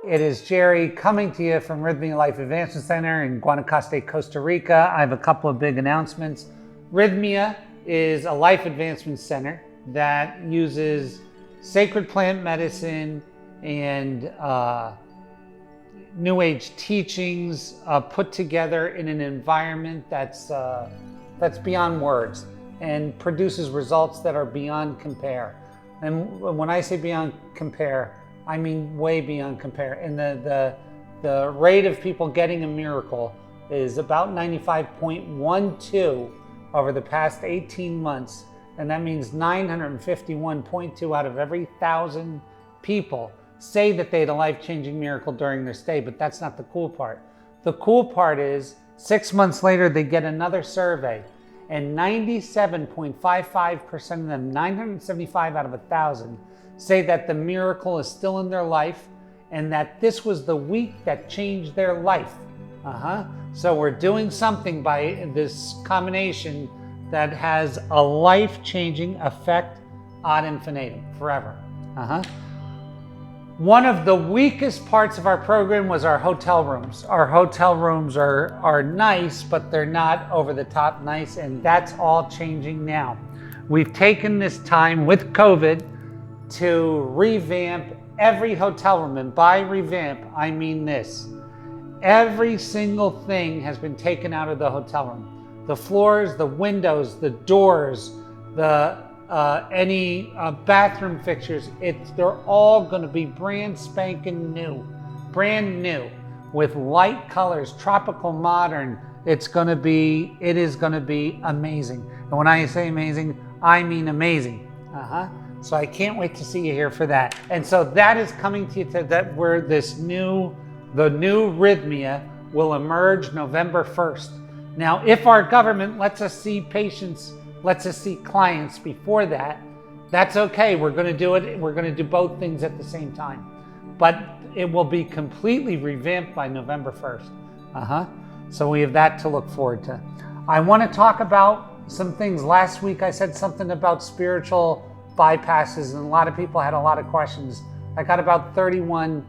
It is Gerry coming to you from Rythmia Life Advancement Center in Guanacaste, Costa Rica. I have a couple of big announcements. Rythmia is a life advancement center that uses sacred plant medicine and New Age teachings put together in an environment that's beyond words and produces results that are beyond compare. And when I say beyond compare, I mean way beyond compare. And the rate of people getting a miracle is about 95.12 over the past 18 months. And that means 951.2 out of every 1,000 people say that they had a life-changing miracle during their stay, but that's not the cool part. The cool part is 6 months later, they get another survey, and 97.55% of them, 975 out of 1,000, say that the miracle is still in their life and that this was the week that changed their life. So we're doing something by this combination that has a life-changing effect ad infinitum, forever. One of the weakest parts of our program was our hotel rooms. Our hotel rooms are nice, but they're not over the top nice, and that's all changing now. We've taken this time with COVID to revamp every hotel room, and by revamp, I mean this. Every single thing has been taken out of the hotel room. The floors, the windows, the doors, any bathroom fixtures, they're all going to be brand spanking new, brand new, with light colors, tropical modern. It is going to be amazing. And when I say amazing, I mean amazing. So I can't wait to see you here for that. And so that is coming to you where the new Rythmia will emerge November 1st. Now, if our government lets us see patients, lets us see clients before that, that's okay. We're going to do it. We're going to do both things at the same time. But it will be completely revamped by November 1st. So we have that to look forward to. I want to talk about some things. Last week I said something about spiritual bypasses, and a lot of people had a lot of questions. I got about 31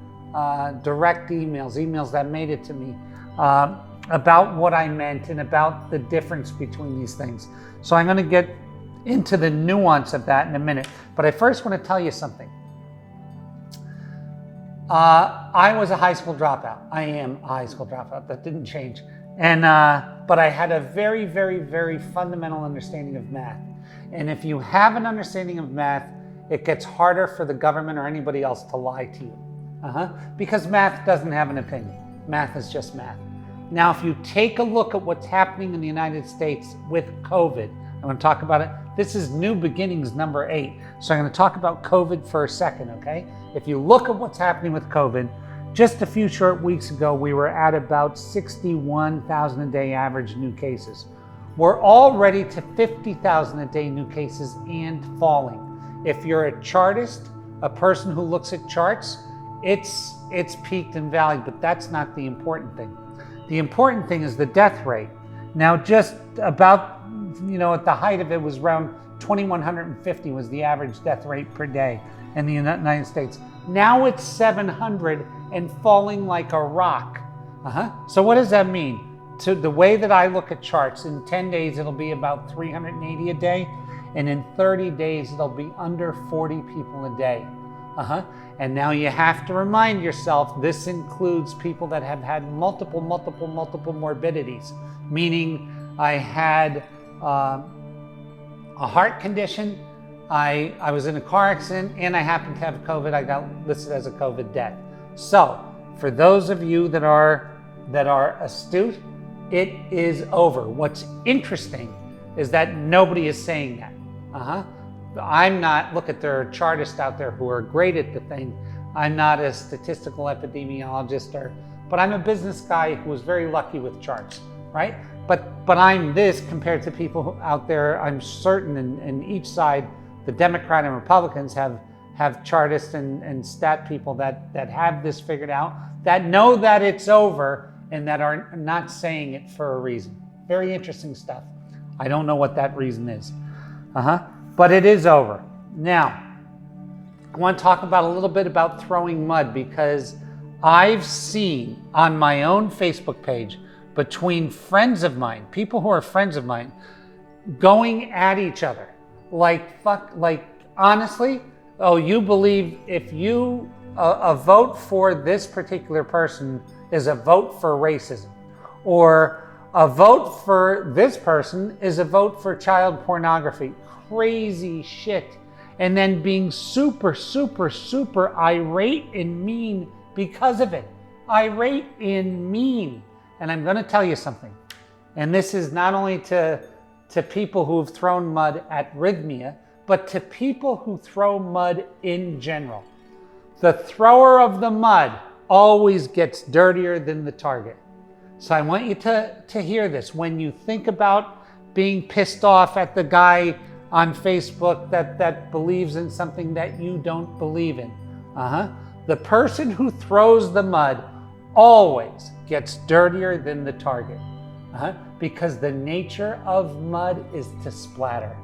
direct emails that made it to me about what I meant and about the difference between these things. So I'm going to get into the nuance of that in a minute. But I first want to tell you something. I was a high school dropout. I am a high school dropout. That didn't change. And but I had a very, very, very fundamental understanding of math. And if you have an understanding of math, it gets harder for the government or anybody else to lie to you. Because math doesn't have an opinion. Math is just math. Now, if you take a look at what's happening in the United States with COVID, I'm going to talk about it. This is New Beginnings number 8. So I'm going to talk about COVID for a second, okay? If you look at what's happening with COVID, just a few short weeks ago, we were at about 61,000 a day average new cases. We're already to 50,000 a day new cases and falling. If you're a chartist, a person who looks at charts, it's peaked and valleyed, but that's not the important thing. The important thing is the death rate. Now, just about, at the height of it was around 2,150 was the average death rate per day in the United States. Now it's 700 and falling like a rock. So what does that mean? To the way that I look at charts, in 10 days, it'll be about 380 a day. And in 30 days, it'll be under 40 people a day. And now you have to remind yourself, this includes people that have had multiple morbidities. Meaning I had a heart condition, I was in a car accident, and I happened to have COVID. I got listed as a COVID death. So for those of you that are astute, it is over. What's interesting is that nobody is saying that. I'm not, look at there are chartists out there who are great at the thing. I'm not a statistical epidemiologist, but I'm a business guy who was very lucky with charts, right? But I'm this compared to people out there. I'm certain in each side, the Democrat and Republicans have chartists and stat people that have this figured out, that know that it's over and that are not saying it for a reason. Very interesting stuff. I don't know what that reason is. But it is over. Now, I want to talk about a little bit about throwing mud, because I've seen on my own Facebook page between friends of mine, people who are friends of mine, going at each other. Like honestly, oh, you believe if you, a vote for this particular person is a vote for racism, or a vote for this person is a vote for child pornography. Crazy shit. And then being super, super, super irate and mean because of it. Irate and mean. And I'm going to tell you something. And this is not only to people who've thrown mud at Rythmia, but to people who throw mud in general. The thrower of the mud always gets dirtier than the target. So I want you to hear this. When you think about being pissed off at the guy on Facebook that believes in something that you don't believe in, the person who throws the mud always gets dirtier than the target, because the nature of mud is to splatter.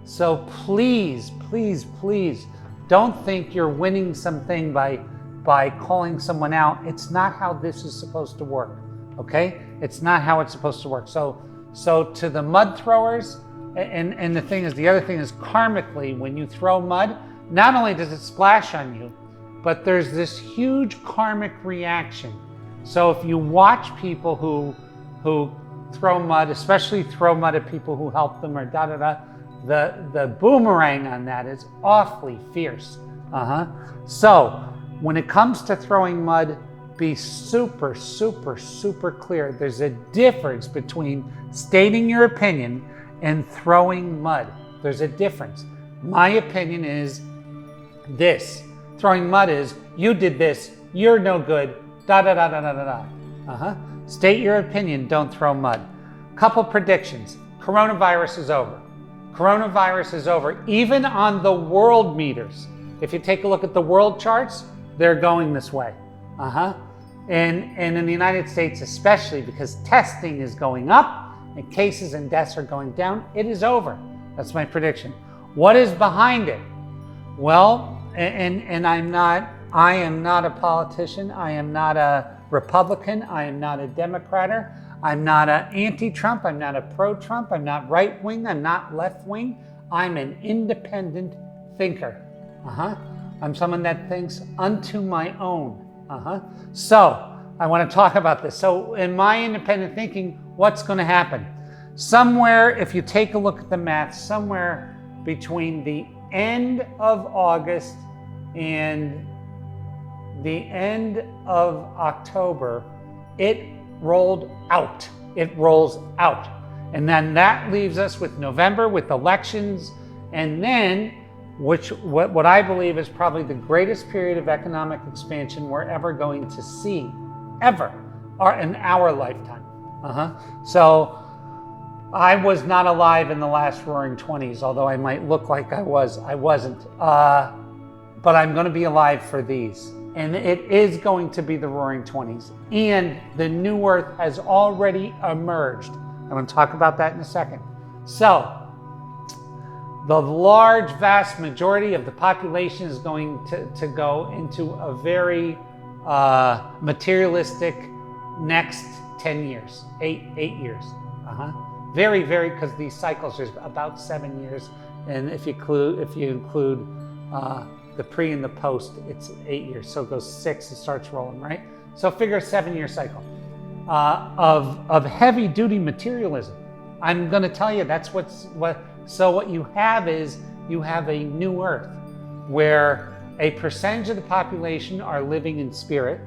So please, please, please don't think you're winning something by calling someone out. It's not how this is supposed to work, okay? It's not how it's supposed to work. So to the mud throwers, and the other thing is karmically, when you throw mud, not only does it splash on you, but there's this huge karmic reaction. So if you watch people who throw mud, especially throw mud at people who help them or the boomerang on that is awfully fierce. So when it comes to throwing mud, be super, super, super clear. There's a difference between stating your opinion and throwing mud. There's a difference. My opinion is this. Throwing mud is, you did this, you're no good, State your opinion, don't throw mud. Couple predictions. Coronavirus is over. Coronavirus is over, even on the world meters. If you take a look at the world charts, they're going this way. And in the United States especially, because testing is going up and cases and deaths are going down, it is over. That's my prediction. What is behind it? Well, and I am not a politician. I am not a Republican. I am not a Democrat. I'm not an anti-Trump. I'm not a pro-Trump. I'm not right-wing. I'm not left-wing. I'm an independent thinker. I'm someone that thinks unto my own. So I want to talk about this. So in my independent thinking, what's going to happen? Somewhere, if you take a look at the math, somewhere between the end of August and the end of October, it rolled out. It rolls out. And then that leaves us with November with elections, and then what I believe is probably the greatest period of economic expansion we're ever going to see, ever, or in our lifetime. So I was not alive in the last Roaring 20s, although I might look like I was. I wasn't. But I'm going to be alive for these. And it is going to be the Roaring 20s. And the new earth has already emerged. I'm going to talk about that in a second. So, the large, vast majority of the population is going to go into a very materialistic next 10 years, 8 years. Very, very, because these cycles are about 7 years. And if you include the pre and the post, it's 8 years. So it goes 6, it starts rolling, right? So figure a 7-year cycle of heavy duty materialism. I'm going to tell you so what you have is you have a new earth where a percentage of the population are living in spirit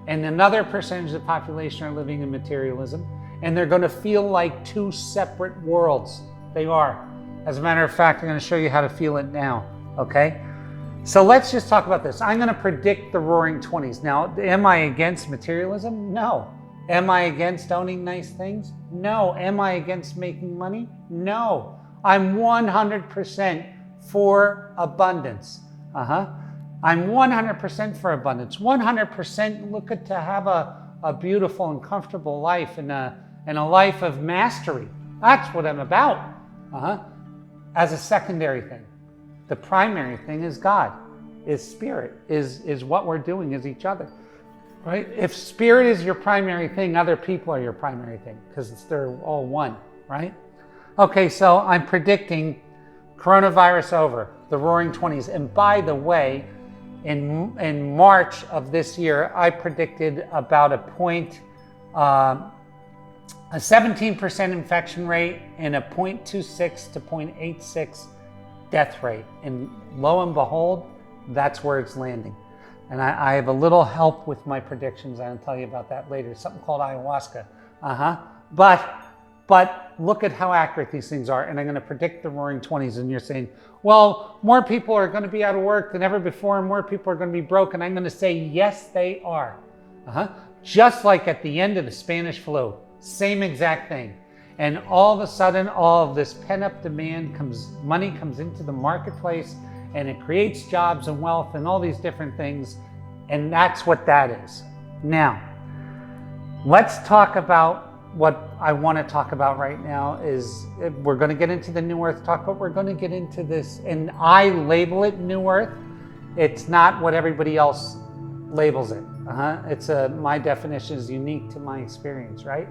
and another percentage of the population are living in materialism, and they're going to feel like two separate worlds. They are. As a matter of fact, I'm going to show you how to feel it now, okay? So let's just talk about this. I'm going to predict the Roaring 20s. Now, am I against materialism? No. Am I against owning nice things? No. Am I against making money? No. I'm 100% for abundance. I'm 100% for abundance. 100% look to have a beautiful and comfortable life and a life of mastery. That's what I'm about. As a secondary thing. The primary thing is God. is spirit, is what we're doing, is each other, right? If spirit is your primary thing, other people are your primary thing, because they're all one, right? Okay, so I'm predicting coronavirus over, the Roaring 20s. And by the way, in March of this year, I predicted about a 17% infection rate and a 0.26 to 0.86 death rate. And lo and behold, that's where it's landing. And I have a little help with my predictions. I'll tell you about that later. Something called ayahuasca. But look at how accurate these things are. And I'm going to predict the Roaring 20s. And you're saying, well, more people are going to be out of work than ever before, and more people are going to be broke. And I'm going to say, yes, they are. Just like at the end of the Spanish flu, same exact thing. And all of a sudden, all of this pent-up demand money comes into the marketplace, and it creates jobs and wealth and all these different things. And that's what that is. Now, let's talk about what I want to talk about right now. Is we're going to get into the New Earth talk, but we're going to get into this, and I label it New Earth. It's not what everybody else labels it. It's my definition is unique to my experience, right?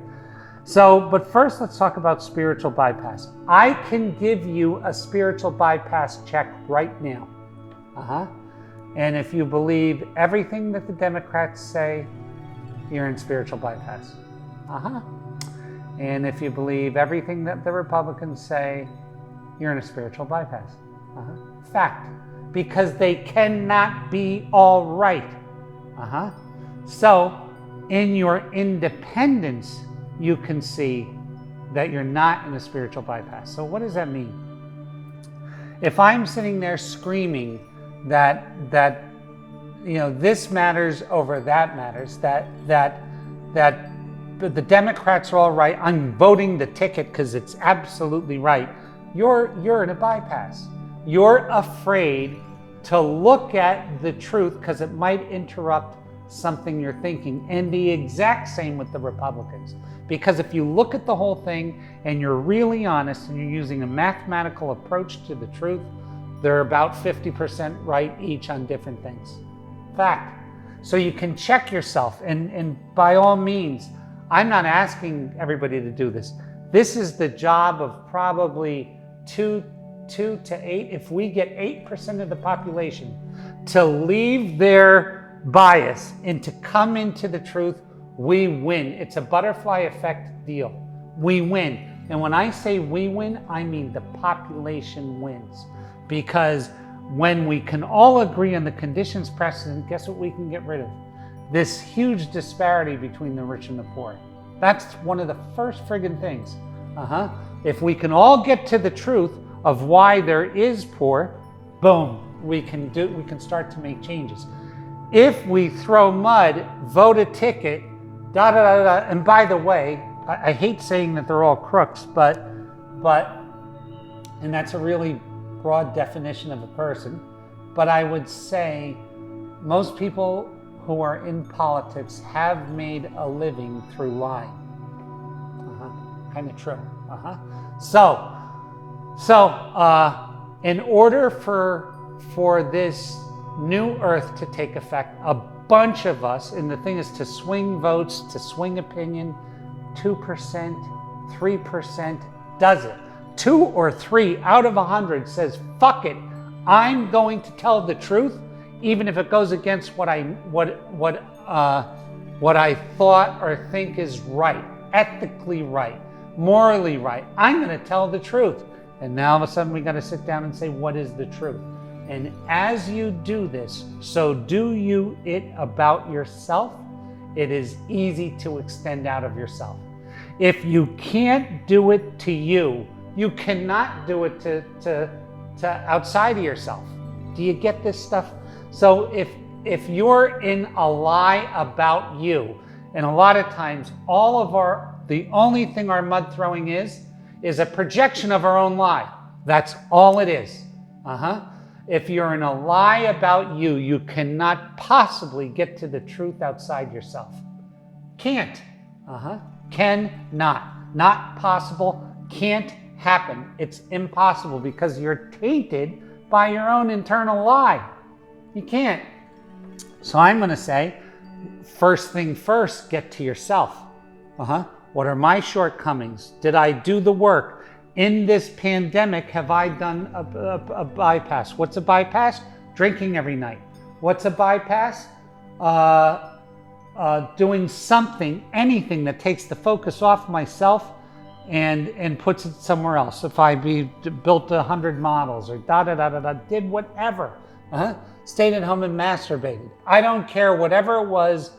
So, but first let's talk about spiritual bypass. I can give you a spiritual bypass check right now. And if you believe everything that the Democrats say, you're in spiritual bypass. And if you believe everything that the Republicans say, you're in a spiritual bypass. Fact. Because they cannot be all right. So, in your independence, you can see that you're not in a spiritual bypass. So what does that mean? If I'm sitting there screaming that this matters over that matters, that the Democrats are all right, I'm voting the ticket because it's absolutely right, you're in a bypass. You're afraid to look at the truth because it might interrupt something you're thinking. And the exact same with the Republicans. Because if you look at the whole thing and you're really honest and you're using a mathematical approach to the truth, they're about 50% right each on different things. Fact. So you can check yourself, and by all means, I'm not asking everybody to do this. This is the job of probably 2 to 8. If we get 8% of the population to leave their bias and to come into the truth, we win. It's a butterfly effect deal. We win. And when I say we win, I mean the population wins. Because when we can all agree on the conditions precedent, guess what we can get rid of? This huge disparity between the rich and the poor. That's one of the first friggin' things. If we can all get to the truth of why there is poor, boom, we can start to make changes. If we throw mud, vote a ticket, and by the way, I hate saying that they're all crooks, but, and that's a really broad definition of a person, but I would say most people who are in politics have made a living through lying. Kind of true. So, in order for this new earth to take effect, a bunch of us, and the thing is to swing votes, to swing opinion, 2%, 3% does it. 2 or 3 out of 100 says, fuck it, I'm going to tell the truth, even if it goes against what I thought or think is right, ethically right, morally right. I'm going to tell the truth. And now all of a sudden we got to sit down and say, what is the truth? And as you do this, so do you it about yourself. It is easy to extend out of yourself. If you can't do it to you, you cannot do it to outside of yourself. Do you get this stuff? So if you're in a lie about you, and a lot of times the only thing our mud throwing is a projection of our own lie. That's all it is. If you're in a lie about you, you cannot possibly get to the truth outside yourself. Can't. Cannot. Not possible. Can't happen. It's impossible because you're tainted by your own internal lie. You can't. So I'm going to say, first thing first, get to yourself. What are my shortcomings? Did I do the work? In this pandemic, have I done a bypass? What's a bypass? Drinking every night. What's a bypass? Doing something, anything that takes the focus off myself and puts it somewhere else. If I built 100 models or did whatever. Stayed at home and masturbated. I don't care, whatever it was.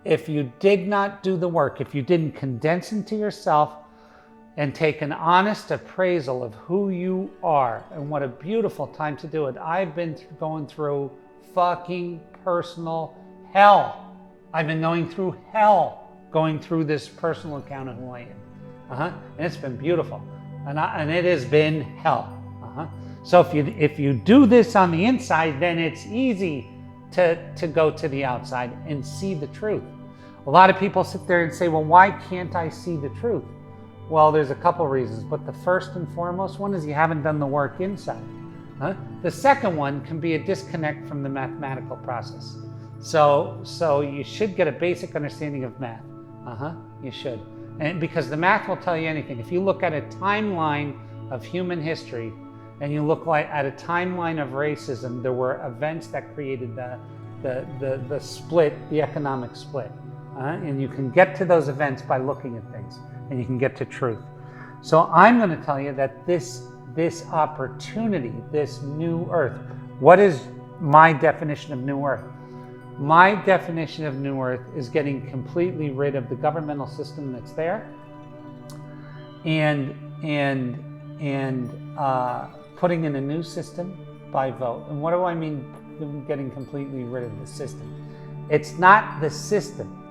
If you did not do the work, if you didn't condense into yourself and take an honest appraisal of who you are, and what a beautiful time to do it. I've been going through fucking personal hell. I've been going through hell, going through this personal account of who I am. And it's been beautiful. And it has been hell. So if you do this on the inside, then it's easy to go to the outside and see the truth. A lot of people sit there and say, well, why can't I see the truth? Well, there's a couple reasons, but the first and foremost one is you haven't done the work inside. The second one can be a disconnect from the mathematical process. So you should get a basic understanding of math. You should. And because the math will tell you anything. If you look at a timeline of human history, and you look at a timeline of racism, there were events that created the split, the economic split. And you can get to those events by looking at things, and you can get to truth. So I'm going to tell you that this opportunity, this new earth, what is my definition of new earth? My definition of new earth is getting completely rid of the governmental system that's there, and putting in a new system by vote. And what do I mean getting completely rid of the system? It's not the system.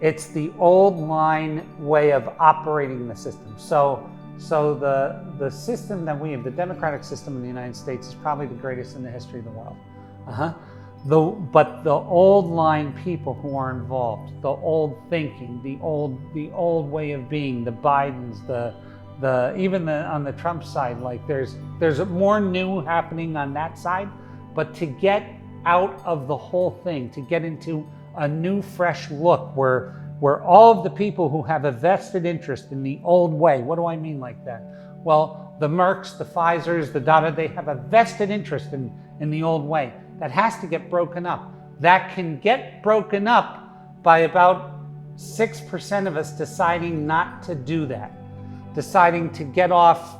It's the old line way of operating the system. So the system that we have, the democratic system in the United States, is probably the greatest in the history of the world. But the old line people who are involved, the old thinking, the old way of being, the Bidens, even on the Trump side, like there's more new happening on that side. But to get out of the whole thing, to get into a new, fresh look where all of the people who have a vested interest in the old way, what do I mean like that? Well, the Mercks, the Pfizers, they have a vested interest in the old way. That has to get broken up. That can get broken up by about 6% of us deciding not to do that, deciding to get off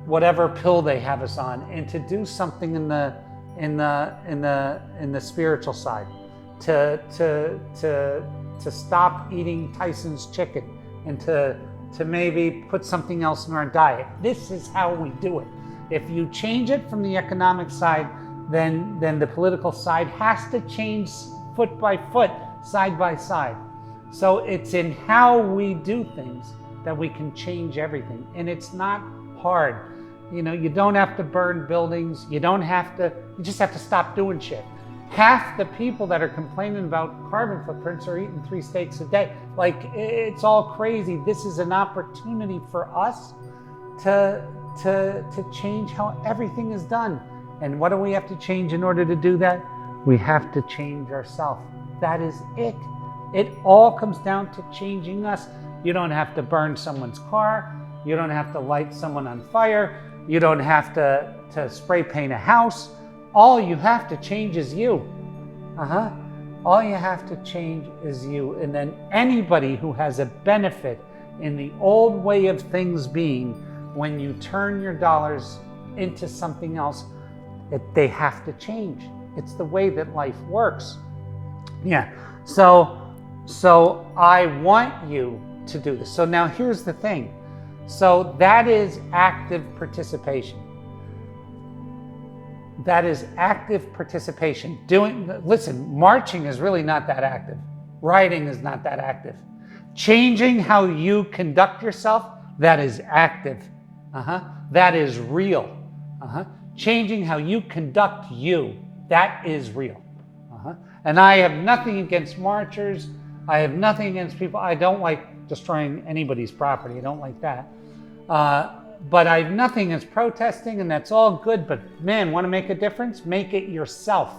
whatever pill they have us on, and to do something in the spiritual side, to stop eating Tyson's chicken, and to maybe put something else in our diet. This is how we do it. If you change it from the economic side, then the political side has to change foot by foot, side by side. So it's in how we do things that we can change everything. And it's not hard. You don't have to burn buildings. You just have to stop doing shit. Half the people that are complaining about carbon footprints are eating 3 steaks a day. Like, it's all crazy. This is an opportunity for us to change how everything is done. And what do we have to change in order to do that? We have to change ourselves. That is it. It all comes down to changing us. You don't have to burn someone's car. You don't have to light someone on fire. You don't have to spray paint a house. All you have to change is you. All you have to change is you. And then anybody who has a benefit in the old way of things being, when you turn your dollars into something else, they have to change. It's the way that life works. Yeah. So I want you to do this. So now here's the thing. So that is active participation. That is active participation. Listen, marching is really not that active. Writing is not that active. Changing how you conduct yourself, that is active. That is real. Changing how you conduct you, that is real. And I have nothing against marchers. I have nothing against people. I don't like destroying anybody's property. I don't like that. nothing is protesting, and that's all good. But man, want to make a difference? Make it yourself.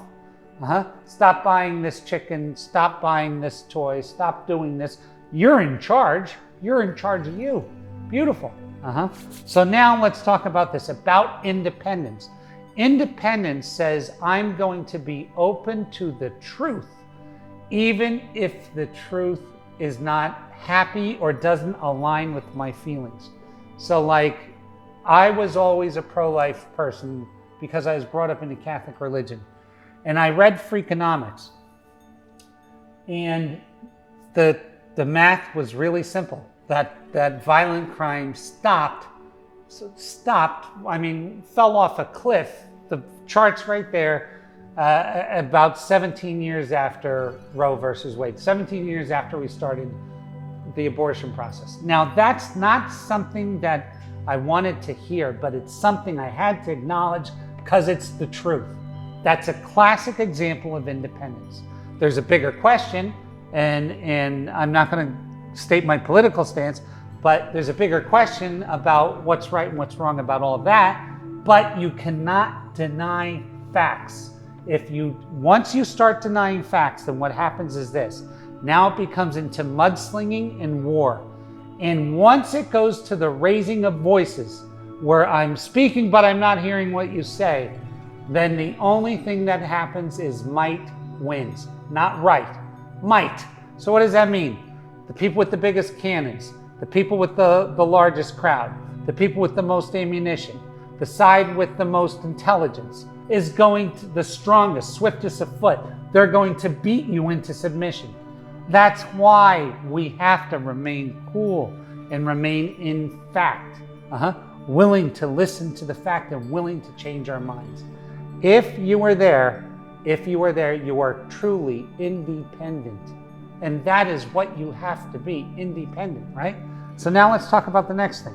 Stop buying this chicken. Stop buying this toy. Stop doing this. You're in charge. You're in charge of you. Beautiful. So now let's talk about this, about independence. Independence says I'm going to be open to the truth, even if the truth is not happy or doesn't align with my feelings. So like, I was always a pro-life person because I was brought up in the Catholic religion. And I read Freakonomics. And the math was really simple. That violent crime stopped, I mean, fell off a cliff. The chart's right there, about 17 years after Roe versus Wade, 17 years after we started the abortion process. Now, that's not something that I wanted to hear, but it's something I had to acknowledge because it's the truth. That's a classic example of independence. There's a bigger question, and I'm not going to state my political stance, but there's a bigger question about what's right and what's wrong about all of that. But you cannot deny facts. Once you start denying facts, then what happens is this. Now it becomes into mudslinging and war. And once it goes to the raising of voices, where I'm speaking but I'm not hearing what you say, then the only thing that happens is might wins, not right. Might. So what does that mean? The people with the biggest cannons, the people with the largest crowd, the people with the most ammunition, the side with the most intelligence is going to, the strongest, swiftest of foot, they're going to beat you into submission. That's why we have to remain cool and remain in fact, willing to listen to the fact and willing to change our minds. If you are there, you are truly independent. And that is what you have to be, independent, right? So now let's talk about the next thing.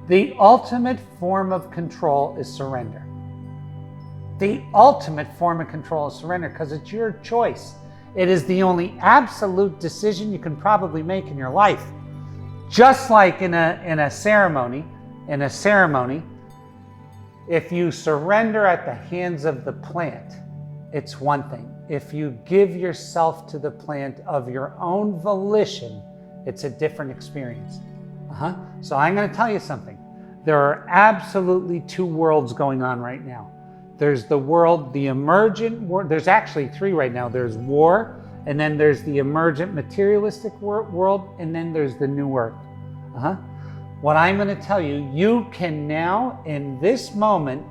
The ultimate form of control is surrender. The ultimate form of control is surrender because it's your choice. It is the only absolute decision you can probably make in your life. Just like in a ceremony, if you surrender at the hands of the plant, it's one thing. If you give yourself to the plant of your own volition, it's a different experience. So I'm going to tell you something. There are absolutely two worlds going on right now. There's the world, the emergent world. There's actually three right now. There's war, and then there's the emergent materialistic world, and then there's the new earth. What I'm going to tell you, you can now, in this moment,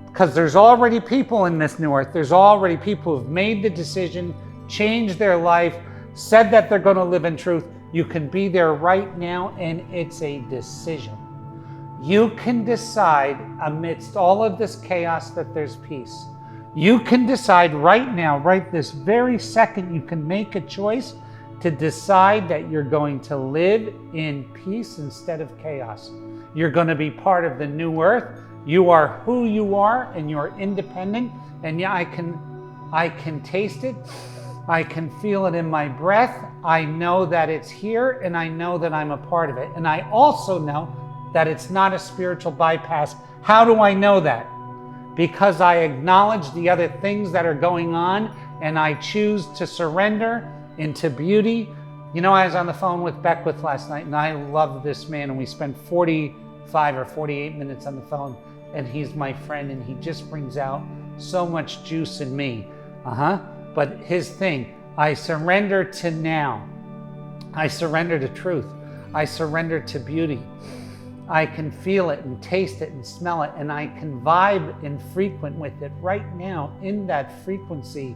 because there's already people in this new earth, there's already people who've made the decision, changed their life, said that they're going to live in truth. You can be there right now, and it's a decision. You can decide amidst all of this chaos that there's peace. You can decide right now, right this very second, you can make a choice to decide that you're going to live in peace instead of chaos. You're going to be part of the new earth. You are who you are, and you're independent. And yeah, I can taste it. I can feel it in my breath. I know that it's here, and I know that I'm a part of it. And I also know that it's not a spiritual bypass. How do I know that? Because I acknowledge the other things that are going on, and I choose to surrender into beauty. You know, I was on the phone with Beckwith last night, and I love this man, and we spent 45 or 48 minutes on the phone, and he's my friend, and he just brings out so much juice in me. But his thing, I surrender to now. I surrender to truth. I surrender to beauty. I can feel it and taste it and smell it, and I can vibe and frequent with it right now in that frequency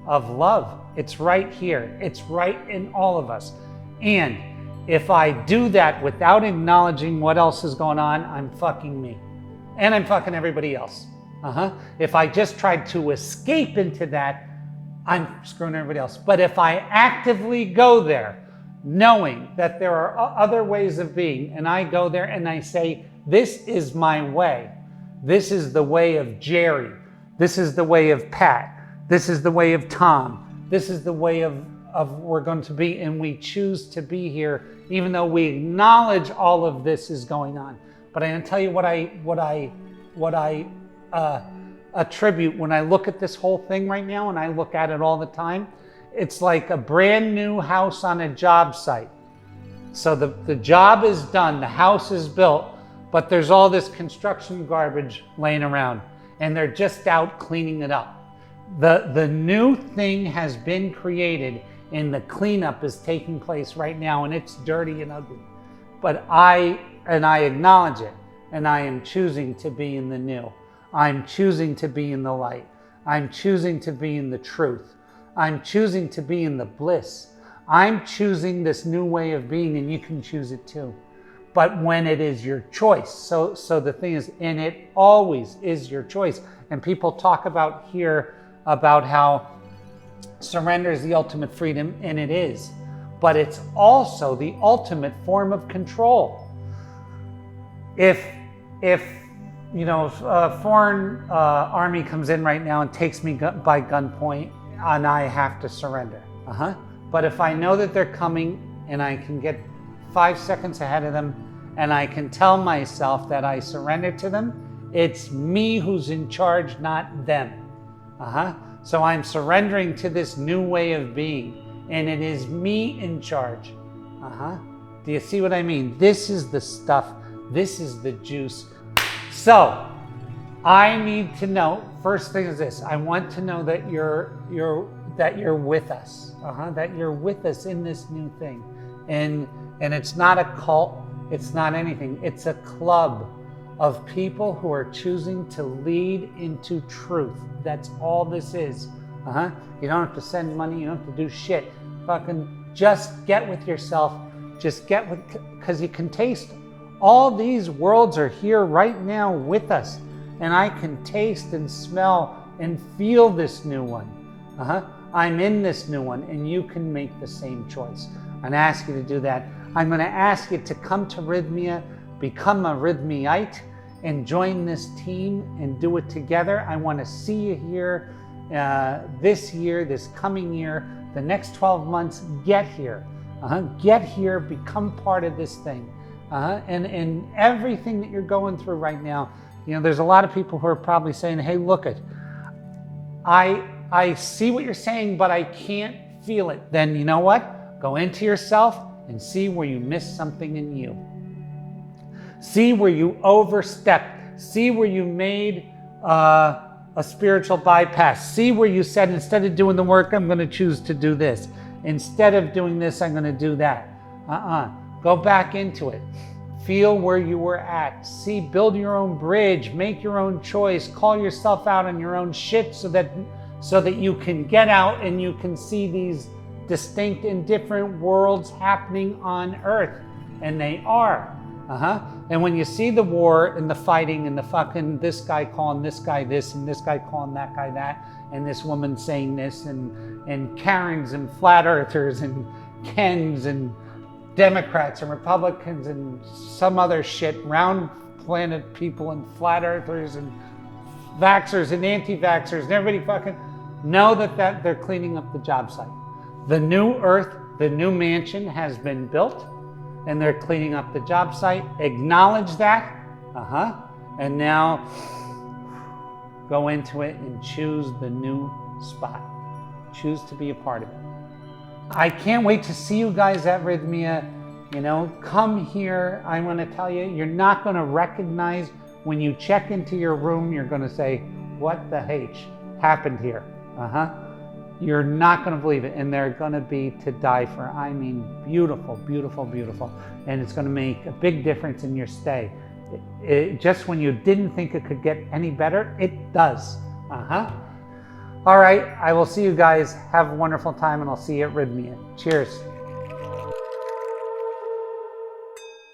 of love. It's right here. It's right in all of us. And if I do that without acknowledging what else is going on, I'm fucking me. And I'm fucking everybody else. If I just tried to escape into that, I'm screwing everybody else. But if I actively go there, knowing that there are other ways of being, and I go there and I say, this is my way. This is the way of Gerry. This is the way of Pat. This is the way of Tom. This is the way of we're going to be, and we choose to be here, even though we acknowledge all of this is going on. But I'm going to tell you what I attribute when I look at this whole thing right now, and I look at it all the time. It's like a brand new house on a job site. So the job is done, the house is built, but there's all this construction garbage laying around, and they're just out cleaning it up. The new thing has been created, and the cleanup is taking place right now, and it's dirty and ugly. But I acknowledge it, and I am choosing to be in the new. I'm choosing to be in the light. I'm choosing to be in the truth. I'm choosing to be in the bliss. I'm choosing this new way of being, and you can choose it too. But when it is your choice, so the thing is, and it always is your choice. And people talk about here about how surrender is the ultimate freedom, and it is. But it's also the ultimate form of control. If you know, a foreign army comes in right now and takes me by gunpoint, and I have to surrender. But if I know that they're coming, and I can get 5 seconds ahead of them, and I can tell myself that I surrender to them, it's me who's in charge, not them. So I'm surrendering to this new way of being, and it is me in charge. Do you see what I mean? This is the stuff. This is the juice. So I need to know, first thing is this, I want to know that you're with us, that you're with us in this new thing. And it's not a cult, it's not anything, it's a club of people who are choosing to lead into truth. That's all this is. You don't have to send money, you don't have to do shit. Fucking just get with yourself, just get with, because you can taste all these worlds are here right now with us. And I can taste and smell and feel this new one. I'm in this new one, and you can make the same choice. I'm going to ask you to do that. I'm going to ask you to come to Rythmia, become a Rythmiite, and join this team and do it together. I want to see you here this year, this coming year, the next 12 months. Get here. Get here, become part of this thing. And everything that you're going through right now, you know, there's a lot of people who are probably saying, hey, look it, I see what you're saying, but I can't feel it. Then you know what? Go into yourself and see where you missed something in you. See where you overstepped. See where you made a spiritual bypass. See where you said, instead of doing the work, I'm going to choose to do this. Instead of doing this, I'm going to do that. Go back into it. Feel where you were at. See, build your own bridge, make your own choice, call yourself out on your own shit so that you can get out and you can see these distinct and different worlds happening on Earth. And they are. And when you see the war and the fighting and the fucking this guy calling this guy this and this guy calling that guy that and this woman saying this and Karens and flat earthers and Kens and Democrats and Republicans and some other shit, round planet people and flat earthers and vaxxers and anti-vaxxers and everybody fucking know that they're cleaning up the job site. The new earth, the new mansion has been built and they're cleaning up the job site. Acknowledge that. And now go into it and choose the new spot. Choose to be a part of it. I can't wait to see you guys at Rythmia. You know, come here. I want to tell you, you're not going to recognize when you check into your room, you're going to say, what the H happened here? You're not going to believe it. And they're going to be to die for. I mean, beautiful, beautiful, beautiful. And it's going to make a big difference in your stay. Just when you didn't think it could get any better, it does. All right, I will see you guys. Have a wonderful time, and I'll see you at Rythmia. Cheers.